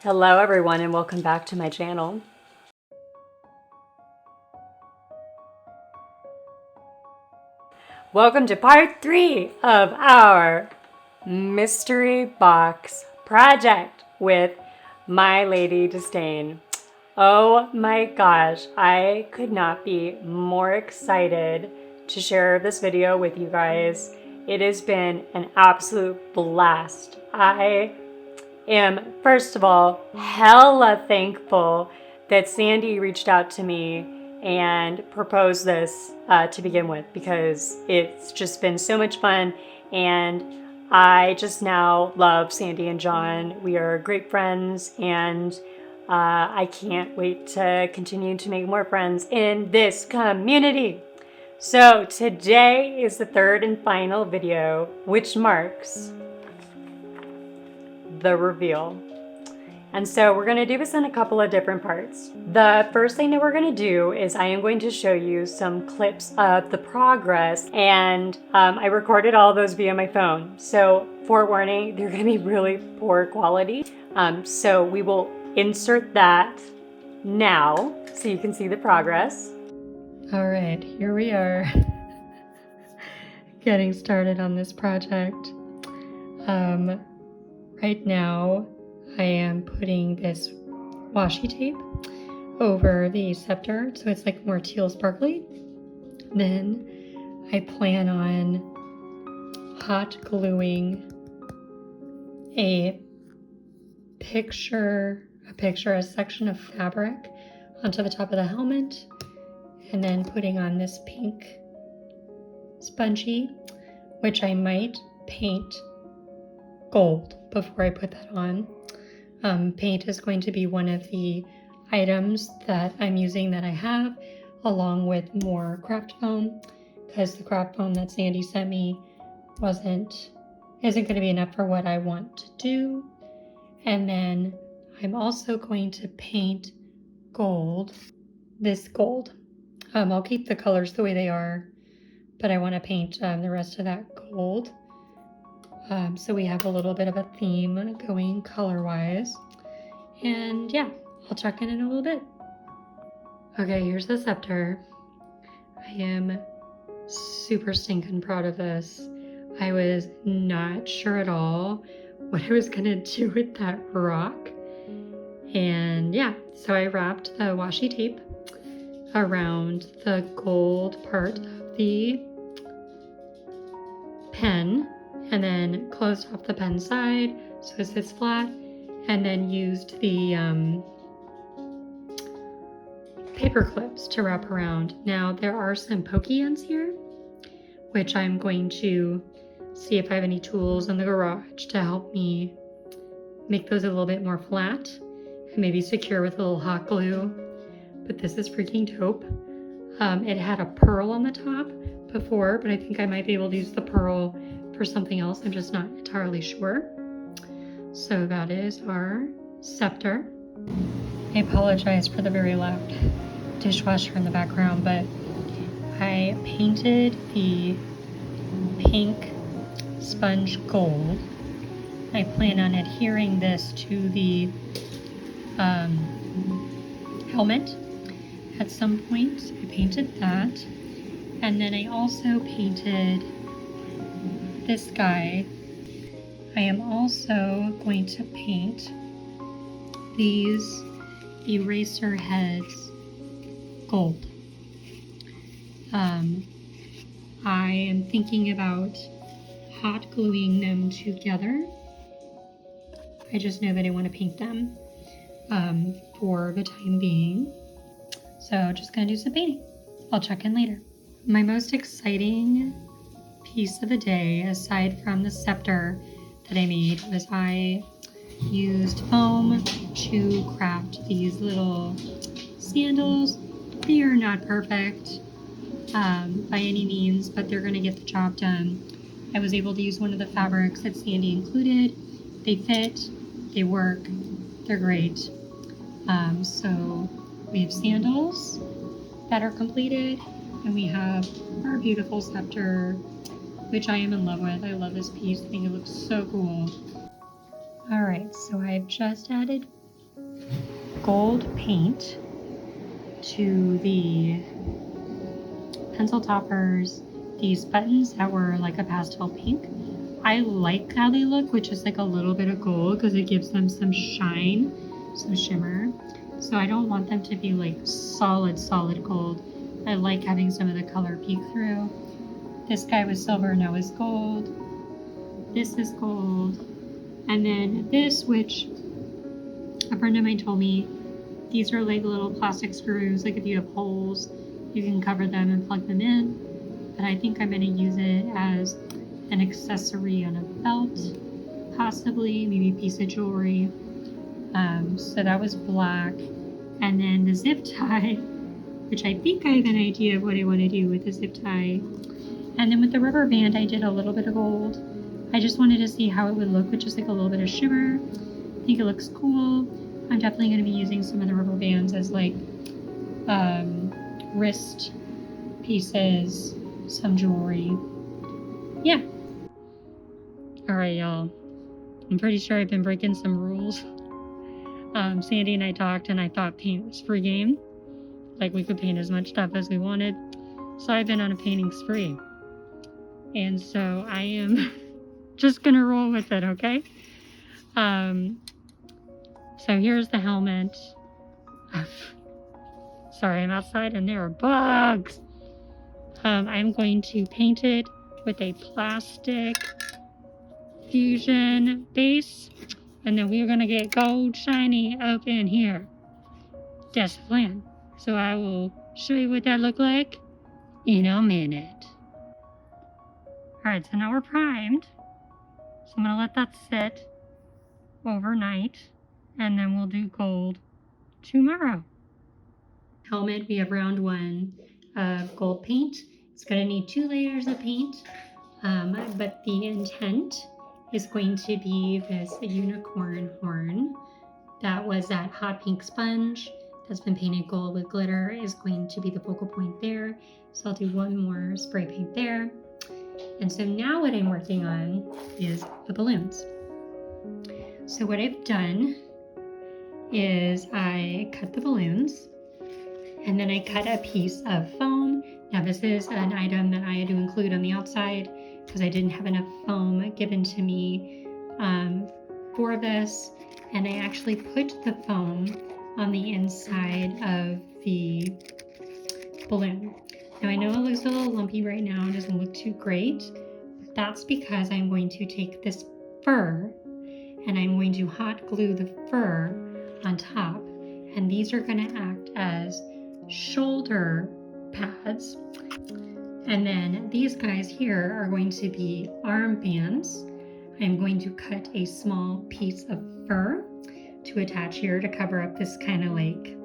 Hello everyone and welcome back to my channel. Welcome to part 3 of our mystery box project with my Lady Disdain. Oh my gosh, I could not be more excited to share this video with you guys. It has been an absolute blast. I am, first of all, hella thankful that Sandee reached out to me and proposed this to begin with, because it's just been so much fun, and I just now love Sandee and John. We are great friends, and I can't wait to continue to make more friends in this community. So today is the third and final video, which marks the reveal. And so we're going to do this in a couple of different parts. The first thing that we're going to do is I am going to show you some clips of the progress, and I recorded all those via my phone. So forewarning, they're going to be really poor quality. So we will insert that now so you can see the progress. All right, here we are getting started on this project. Right now, I am putting this washi tape over the scepter, so it's like more teal sparkly. Then I plan on hot gluing a section of fabric onto the top of the helmet, and then putting on this pink spongy, which I might paint gold before I put that on. Paint is going to be one of the items that I'm using that I have, along with more craft foam, because the craft foam that Sandee sent me isn't going to be enough for what I want to do. And then I'm also going to paint gold, this gold. I'll keep the colors the way they are, but I want to paint the rest of that gold. So we have a little bit of a theme going color-wise. And yeah, I'll check in a little bit. Okay, here's the scepter. I am super stinking proud of this. I was not sure at all what I was gonna do with that rock. And yeah, so I wrapped the washi tape around the gold part of the pen, and then closed off the pen side so it sits flat, and then used the paper clips to wrap around. Now there are some pokey ends here, which I'm going to see if I have any tools in the garage to help me make those a little bit more flat and maybe secure with a little hot glue. But this is freaking dope. It had a pearl on the top before, but I think I might be able to use the pearl for something else. I'm just not entirely sure. So that is our scepter. I apologize for the very loud dishwasher in the background, but I painted the pink sponge gold. I plan on adhering this to the helmet at some point. I painted that, and then I also painted this guy. I am also going to paint these eraser heads gold. I am thinking about hot gluing them together. I just know that I want to paint them for the time being. So just gonna do some painting. I'll check in later. My most exciting piece of the day, aside from the scepter that I made, was I used foam to craft these little sandals. They are not perfect by any means, but they're going to get the job done. I was able to use one of the fabrics that Sandee included. They fit, they work, they're great. So we have sandals that are completed, and we have our beautiful scepter, which I am in love with. I love this piece. I think it looks so cool. All right, so I've just added gold paint to the pencil toppers, these buttons that were like a pastel pink. I like how they look, which is like a little bit of gold because it gives them some shine, some shimmer. So I don't want them to be like solid gold. I like having some of the color peek through. This guy was silver, now is gold. This is gold. And then this, which a friend of mine told me, these are like little plastic screws. Like if you have holes, you can cover them and plug them in. But I think I'm gonna use it as an accessory on a belt, possibly, maybe a piece of jewelry. So that was black. And then the zip tie, which I think I have an idea of what I want to do with the zip tie. And then with the rubber band, I did a little bit of gold. I just wanted to see how it would look with just like a little bit of shimmer. I think it looks cool. I'm definitely going to be using some of the rubber bands as like wrist pieces, some jewelry. Yeah. All right, y'all. I'm pretty sure I've been breaking some rules. Sandee and I talked and I thought paint was free game. Like we could paint as much stuff as we wanted. So I've been on a painting spree. And so I am just gonna roll with it, okay? So here's the helmet. Sorry, I'm outside and there are bugs. I'm going to paint it with a plastic fusion base. And then we're gonna get gold shiny up in here. That's the plan. So I will show you what that look like in a minute. Alright, so now we're primed. So I'm gonna let that sit overnight and then we'll do gold tomorrow. Helmet, we have round 1 of gold paint. It's gonna need 2 layers of paint, but the intent is going to be this unicorn horn that was that hot pink sponge that's been painted gold with glitter is going to be the focal point there. So I'll do 1 more spray paint there. And so now what I'm working on is the balloons. So what I've done is I cut the balloons and then I cut a piece of foam. Now this is an item that I had to include on the outside because I didn't have enough foam given to me for this. And I actually put the foam on the inside of the balloon. Now I know it looks a little lumpy right now, it doesn't look too great, but that's because I'm going to take this fur and I'm going to hot glue the fur on top. And these are going to act as shoulder pads. And then these guys here are going to be arm bands. I'm going to cut a small piece of fur to attach here to cover up this kind of like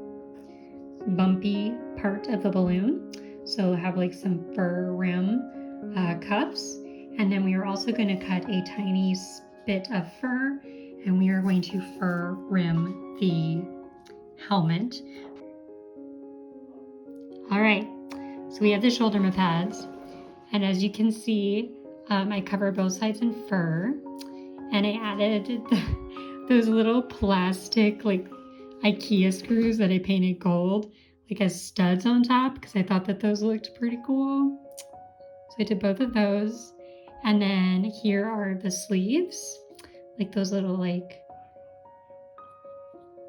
bumpy part of the balloon. So have like some fur rim cuffs. And then we are also going to cut a tiny bit of fur and we are going to fur rim the helmet. All right, so we have the shoulder pads. And as you can see, I covered both sides in fur and I added those little plastic like IKEA screws that I painted gold, like as studs on top because I thought that those looked pretty cool. So I did both of those. And then here are the sleeves, like those little like,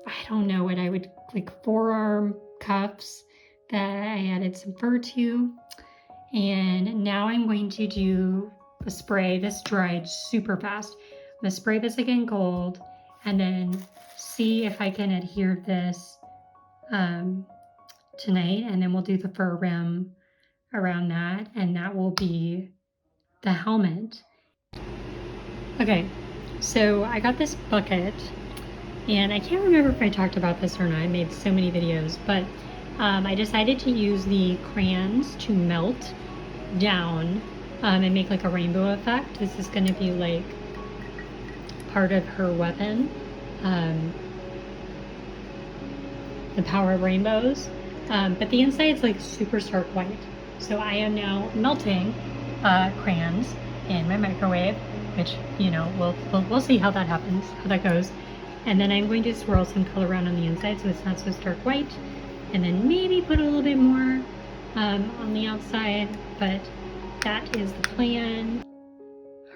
I don't know what I would, like forearm cuffs that I added some fur to. And now I'm going to do a spray. This dried super fast. I'm gonna spray this again gold and then see if I can adhere this tonight, and then we'll do the fur rim around that, and that will be the helmet. Okay, so I got this bucket, and I can't remember if I talked about this or not. I made so many videos, but I decided to use the crayons to melt down and make like a rainbow effect. This is going to be like part of her weapon, the power of rainbows, but the inside's like super stark white. So I am now melting crayons in my microwave, which, you know, we'll see how that happens, how that goes. And then I'm going to swirl some color around on the inside so it's not so stark white. And then maybe put a little bit more on the outside, but that is the plan.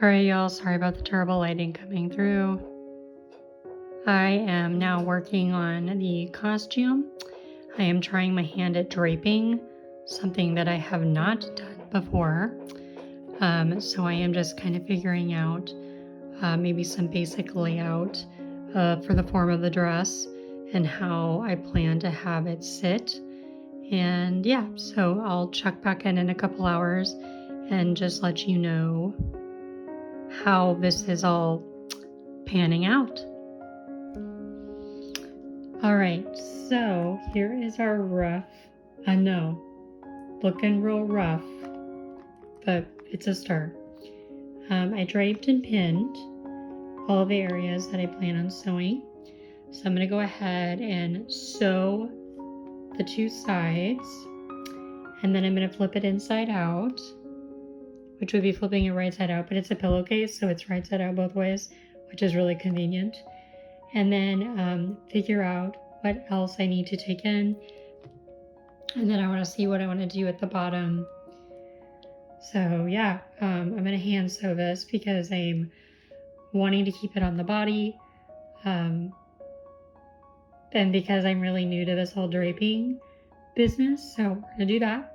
All right, y'all, sorry about the terrible lighting coming through. I am now working on the costume. I am trying my hand at draping, something that I have not done before. So I am just kind of figuring out maybe some basic layout for the form of the dress and how I plan to have it sit. And yeah, so I'll check back in a couple hours and just let you know how this is all panning out. All right, so here is our rough. I know, looking real rough, but it's a start. I draped and pinned all the areas that I plan on sewing. So I'm going to go ahead and sew the two sides, and then I'm going to flip it inside out, which would be flipping it right side out, but it's a pillowcase, so it's right side out both ways, which is really convenient. And then figure out what else I need to take in. And then I want to see what I want to do at the bottom. So yeah, I'm going to hand sew this because I'm wanting to keep it on the body. And because I'm really new to this whole draping business. So we're going to do that.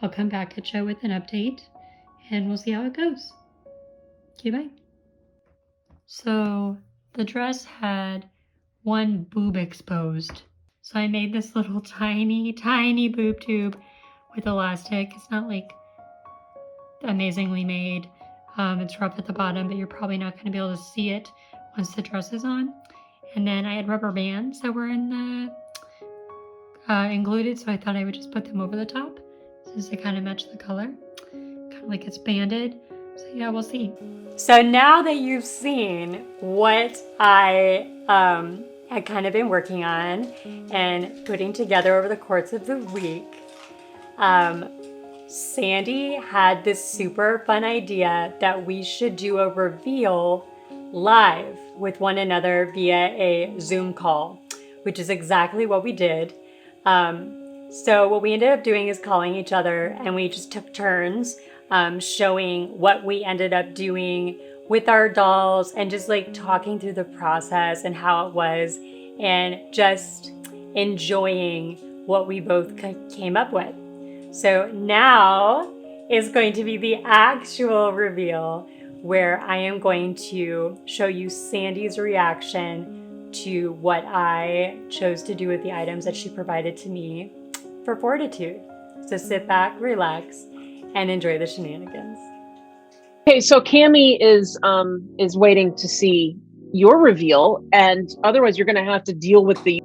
I'll come back at you with an update and we'll see how it goes. Okay, bye. So the dress had one boob exposed. So I made this little tiny, tiny boob tube with elastic. It's not like amazingly made. It's rough at the bottom, but you're probably not going to be able to see it once the dress is on. And then I had rubber bands that were in the included, so I thought I would just put them over the top since they kind of match the color. Kind of like it's banded. So yeah, we'll see. So now that you've seen what I had kind of been working on and putting together over the course of the week, Sandee had this super fun idea that we should do a reveal live with one another via a Zoom call, which is exactly what we did. So what we ended up doing is calling each other, and we just took turns showing what we ended up doing with our dolls and just like talking through the process and how it was and just enjoying what we both came up with. So now is going to be the actual reveal where I am going to show you Sandee's reaction to what I chose to do with the items that she provided to me for Fortitude. So sit back, relax, and enjoy the shenanigans. Okay, so Cammie is waiting to see your reveal, and otherwise you're going to have to deal with the.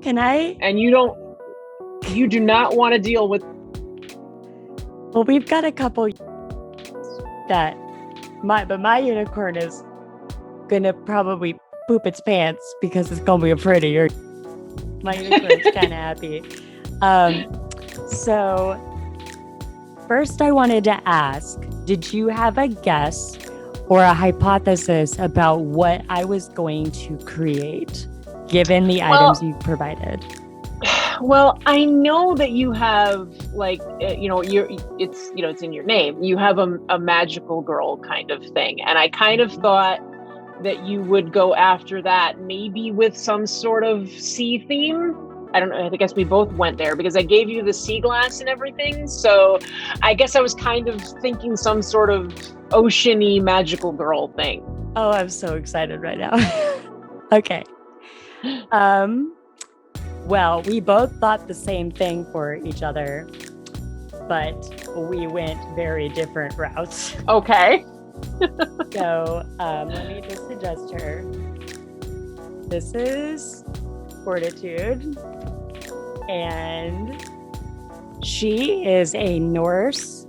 Can I? And you do not want to deal with. Well, we've got a couple that my unicorn is gonna probably poop its pants because it's gonna be prettier. My unicorn's kind of happy. So first I wanted to ask, did you have a guess or a hypothesis about what I was going to create, given the items you provided? Well, I know that you have it's in your name. You have a magical girl kind of thing. And I kind of thought that you would go after that maybe with some sort of sea theme. I don't know. I guess we both went there because I gave you the sea glass and everything. So I guess I was kind of thinking some sort of ocean-y magical girl thing. Oh, I'm so excited right now. Okay. Well, we both thought the same thing for each other, but we went very different routes. Okay. So let me just adjust her. This is Fortitude, and she is a Norse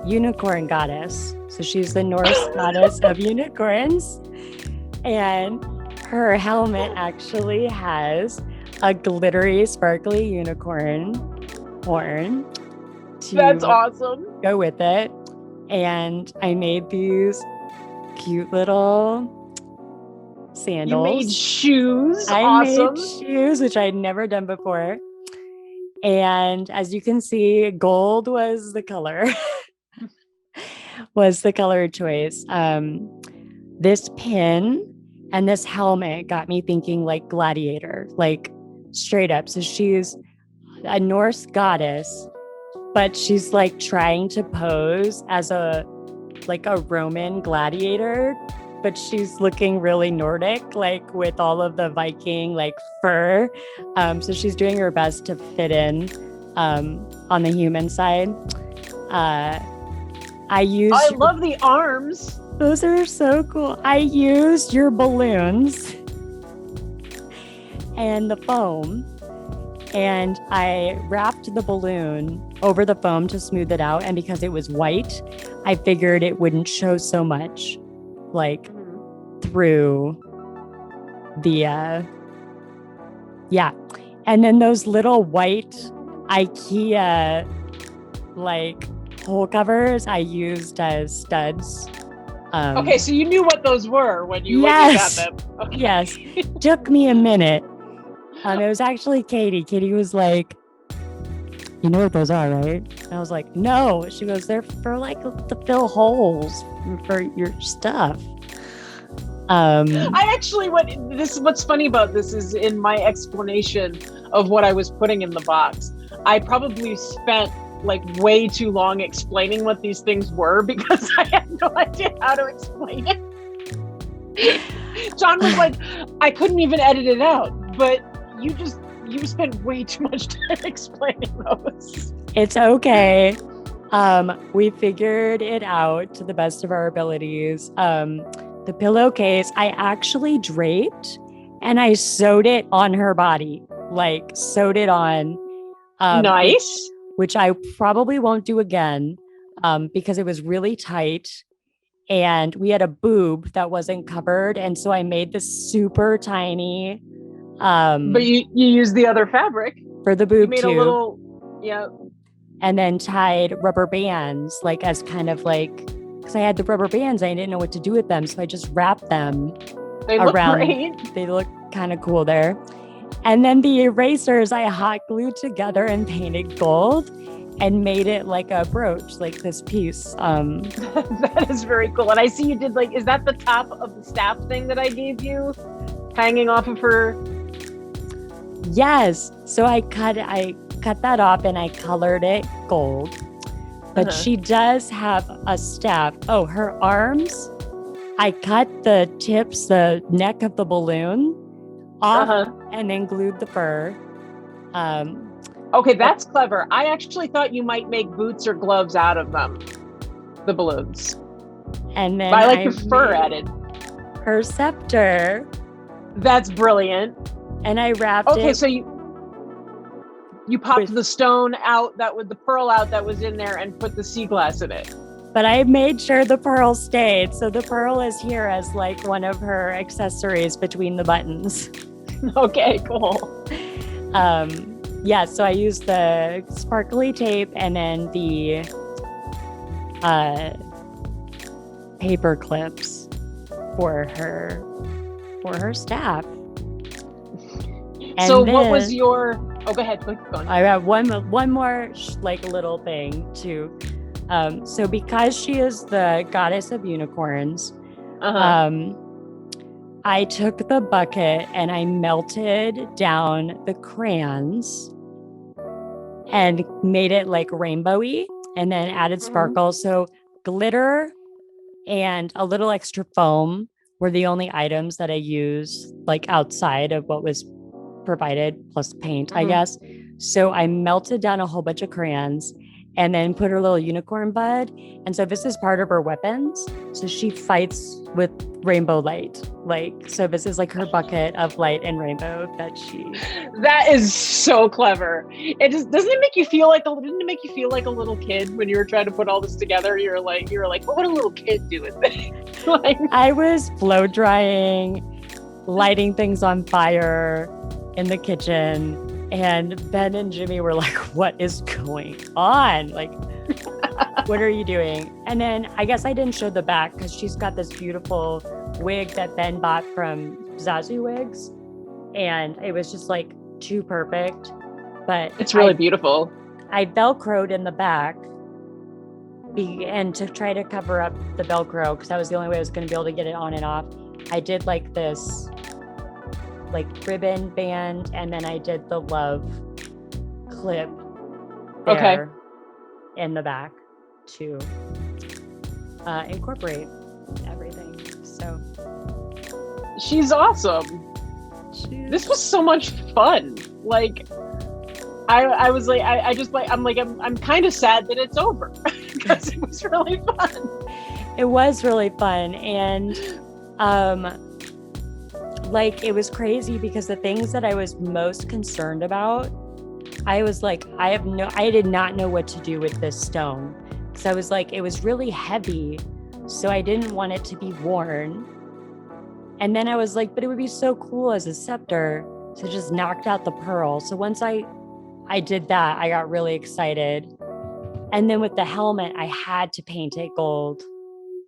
unicorn goddess. So she's the Norse goddess of unicorns, and her helmet actually has a glittery, sparkly unicorn horn. That's awesome. Go with it. And I made these cute little sandals. You made shoes. I Awesome. made shoes, which I had never done before. And as you can see, gold was the color. Was the color choice. This pin and this helmet got me thinking like gladiator, like straight up. So she's a Norse goddess, but she's like trying to pose as a Roman gladiator, but she's looking really Nordic, like with all of the Viking like fur. So she's doing her best to fit in on the human side. I love the arms. Those are so cool. I used your balloons and the foam, and I wrapped the balloon over the foam to smooth it out. And because it was white, I figured it wouldn't show so much like through the, And then those little white IKEA like hole covers I used as studs. Okay, so you knew what those were when you got them. Okay. Yes. Took me a minute. It was actually Katie. Katie was like, "You know what those are, right?" And I was like, "No." She goes, "They're for like to fill holes for your stuff." What's funny about this is in my explanation of what I was putting in the box, I probably spent like way too long explaining what these things were because I had no idea how to explain it. John was like, I couldn't even edit it out, but you spent way too much time explaining those. It's okay. We figured it out to the best of our abilities. The pillowcase I actually draped and I sewed it on her body, like sewed it on. Nice. Which I probably won't do again because it was really tight and we had a boob that wasn't covered. And so I made this super tiny. But you used the other fabric. For the boob you made too. A little, yeah. And then tied rubber bands, like as kind of like, because I had the rubber bands, I didn't know what to do with them. So I just wrapped them They around. Look great. They look kind of cool there. And then the erasers I hot glued together and painted gold and made it like a brooch, like this piece. That is very cool. And I see you did is that the top of the staff thing that I gave you? Hanging off of her? Yes. So I cut that off and I colored it gold. But she does have a staff. Oh, her arms. I cut the tips, the neck of the balloon off and then glued the fur. Okay, that's clever. I actually thought you might make boots or gloves out of them, the balloons. And then I like the fur added. Her scepter. That's brilliant. And I wrapped it. Okay, so you popped the stone out the pearl out that was in there and put the sea glass in it. But I made sure the pearl stayed. So the pearl is here as like one of her accessories between the buttons. Okay, cool. So I used the sparkly tape and then the paper clips for her staff. And so what was your... Oh, go ahead. Go on. I have one more like little thing too. So because she is the goddess of unicorns, I took the bucket and I melted down the crayons and made it like rainbowy and then added sparkles. So glitter and a little extra foam were the only items that I used like outside of what was provided, plus paint, I guess. So I melted down a whole bunch of crayons and then put her little unicorn bud. And so this is part of her weapons. So she fights with rainbow light. So this is like her bucket of light and rainbow that she... That is so clever. Doesn't it make you feel like didn't it make you feel like a little kid when you were trying to put all this together? You were like, what would a little kid do with this? I was blow drying, lighting things on fire in the kitchen. And Ben and Jimmy were like, what is going on? Like, what are you doing? And then I guess I didn't show the back because she's got this beautiful wig that Ben bought from Zazu Wigs, and it was just like too perfect. But It's really beautiful. I Velcroed in the back, and to try to cover up the Velcro, because that was the only way I was going to be able to get it on and off. I did like this like ribbon band, and then I did the love clip there in the back to incorporate everything. So she's awesome. This was so much fun. Like I was like, I just like, I'm kind of sad that it's over because it was really fun. It was really fun. And like, it was crazy because the things that I was most concerned about, I was like, I did not know what to do with this stone. So I was like, it was really heavy. So I didn't want it to be worn. And then I was like, but it would be so cool as a scepter. So just knocked out the pearl. So once I did that, I got really excited. And then with the helmet, I had to paint it gold.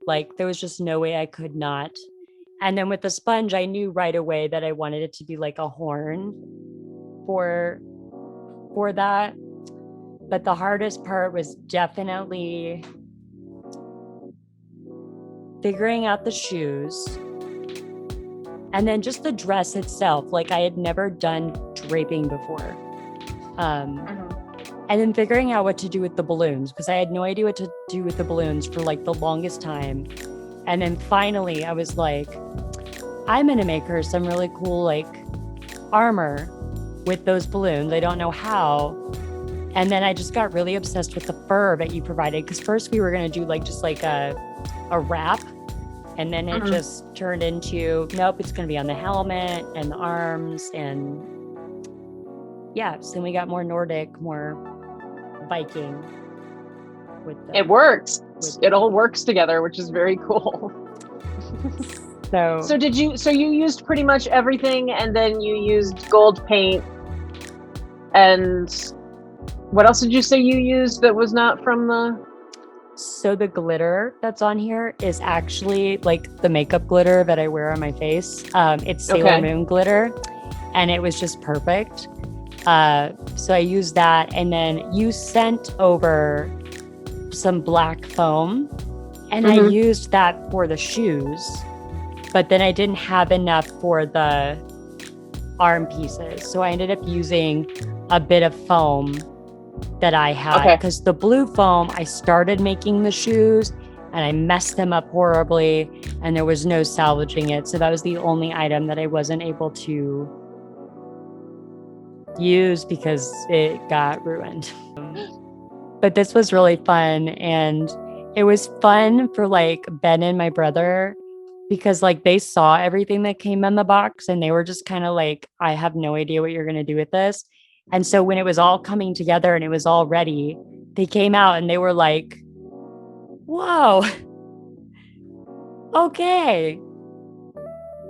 Like, there was just no way I could not. And then with the sponge, I knew right away that I wanted it to be like a horn for that. But the hardest part was definitely figuring out the shoes. And then just the dress itself. Like, I had never done draping before. And then figuring out what to do with the balloons, because I had no idea what to do with the balloons for like the longest time. And then finally I was like, I'm going to make her some really cool like armor with those balloons. I don't know how. And then I just got really obsessed with the fur that you provided, because first we were going to do like just like a wrap. And then it just turned into, nope, it's going to be on the helmet and the arms. And yeah, so then we got more Nordic, more Viking. It works. It all works together, which is very cool. So you used pretty much everything, and then you used gold paint. And what else did you say you used that was not from the... So the glitter that's on here is actually like the makeup glitter that I wear on my face. It's Sailor Moon glitter, and it was just perfect. So I used that, and then you sent over some black foam, and I used that for the shoes, but then I didn't have enough for the arm pieces. So I ended up using a bit of foam that I had, because the blue foam, I started making the shoes and I messed them up horribly, and there was no salvaging it. So that was the only item that I wasn't able to use because it got ruined. But this was really fun, and it was fun for like Ben and my brother, because like they saw everything that came in the box and they were just kind of like, I have no idea what you're going to do with this. And so when it was all coming together and it was all ready, they came out and they were like, whoa, okay,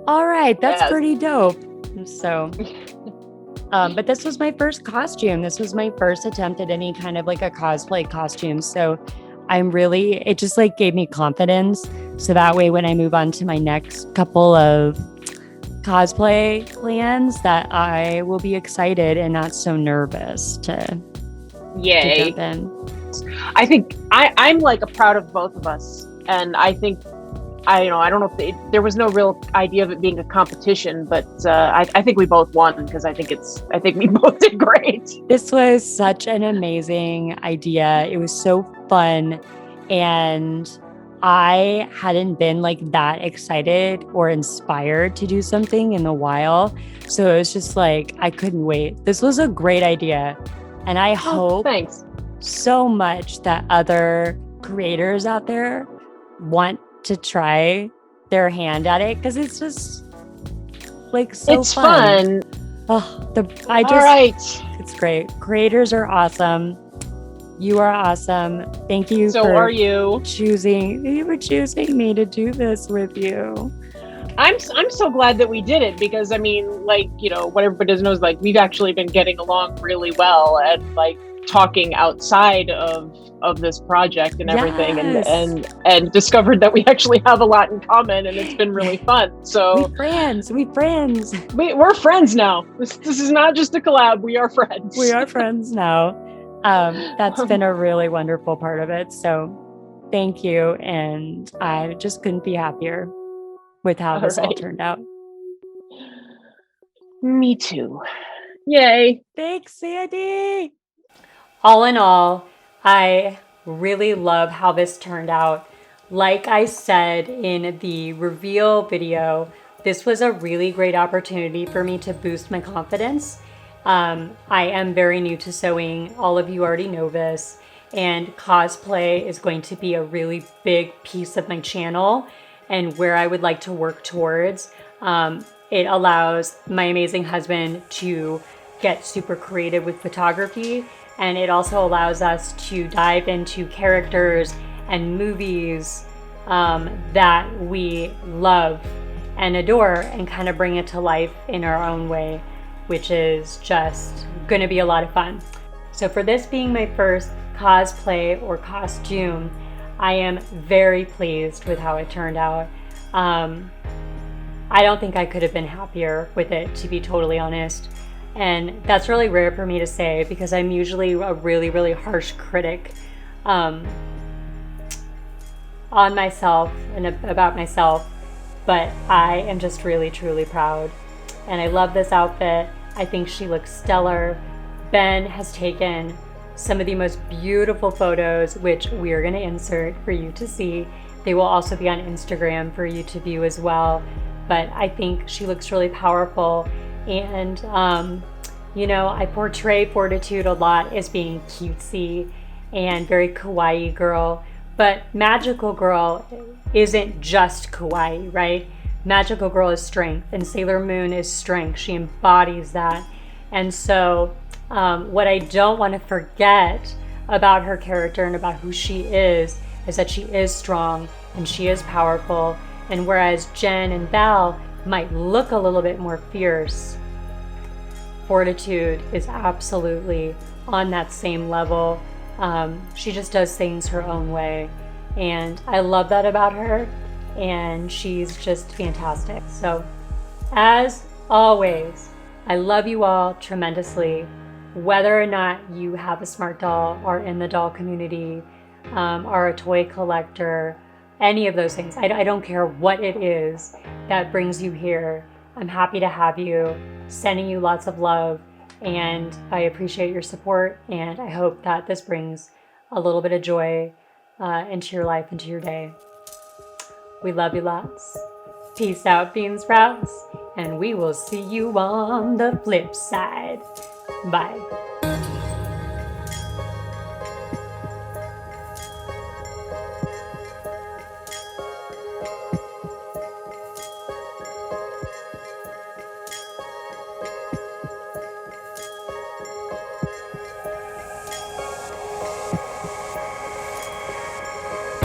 all right, that's pretty dope. So but this was my first costume. This was my first attempt at any kind of like a cosplay costume. So it just like gave me confidence. So that way, when I move on to my next couple of cosplay plans, that I will be excited and not so nervous to jump in. I think I'm like proud of both of us. And I think, I don't know if there was no real idea of it being a competition, but I think we both won, because I think we both did great. This was such an amazing idea. It was so fun, and I hadn't been like that excited or inspired to do something in a while. So it was just like, I couldn't wait. This was a great idea, and I hope so much that other creators out there want to try their hand at it, because it's just like it's fun. Oh, it's great. Creators are awesome. You are awesome. Thank you. So are you. choosing me to do this with you. I'm so glad that we did it, because I mean, like, what everybody knows, like, we've actually been getting along really well, and like, talking outside of this project and everything, Yes. and discovered that we actually have a lot in common, and it's been really fun. So We friends. we're friends now. This is not just a collab. We are friends. We are friends now. That's been a really wonderful part of it. So thank you. And I just couldn't be happier with how this all right. turned out. Me too. Yay. Thanks, Sandee. All in all, I really love how this turned out. Like I said in the reveal video, this was a really great opportunity for me to boost my confidence. I am very new to sewing. All of you already know this. And cosplay is going to be a really big piece of my channel and where I would like to work towards. It allows my amazing husband to get super creative with photography, and it also allows us to dive into characters and movies that we love and adore and kind of bring it to life in our own way, which is just going to be a lot of fun. So for this being my first cosplay or costume, I am very pleased with how it turned out. I don't think I could have been happier with it, to be totally honest. And that's really rare for me to say because I'm usually a really, really harsh critic on myself and about myself. But I am just really, truly proud. And I love this outfit. I think she looks stellar. Ben has taken some of the most beautiful photos, which we are going to insert for you to see. They will also be on Instagram for you to view as well. But I think she looks really powerful. And, you know, I portray Fortitude a lot as being cutesy and very kawaii girl. But Magical Girl isn't just kawaii, right? Magical Girl is strength, and Sailor Moon is strength. She embodies that. And so what I don't want to forget about her character and about who she is that she is strong and she is powerful. And whereas Jen and Val might look a little bit more fierce, Fortitude is absolutely on that same level. She just does things her own way. And I love that about her. And she's just fantastic. So as always, I love you all tremendously. Whether or not you have a smart doll, are in the doll community, are a toy collector, any of those things. I don't care what it is that brings you here. I'm happy to have you, sending you lots of love, and I appreciate your support, and I hope that this brings a little bit of joy into your life, into your day. We love you lots. Peace out, bean sprouts, and we will see you on the flip side. Bye.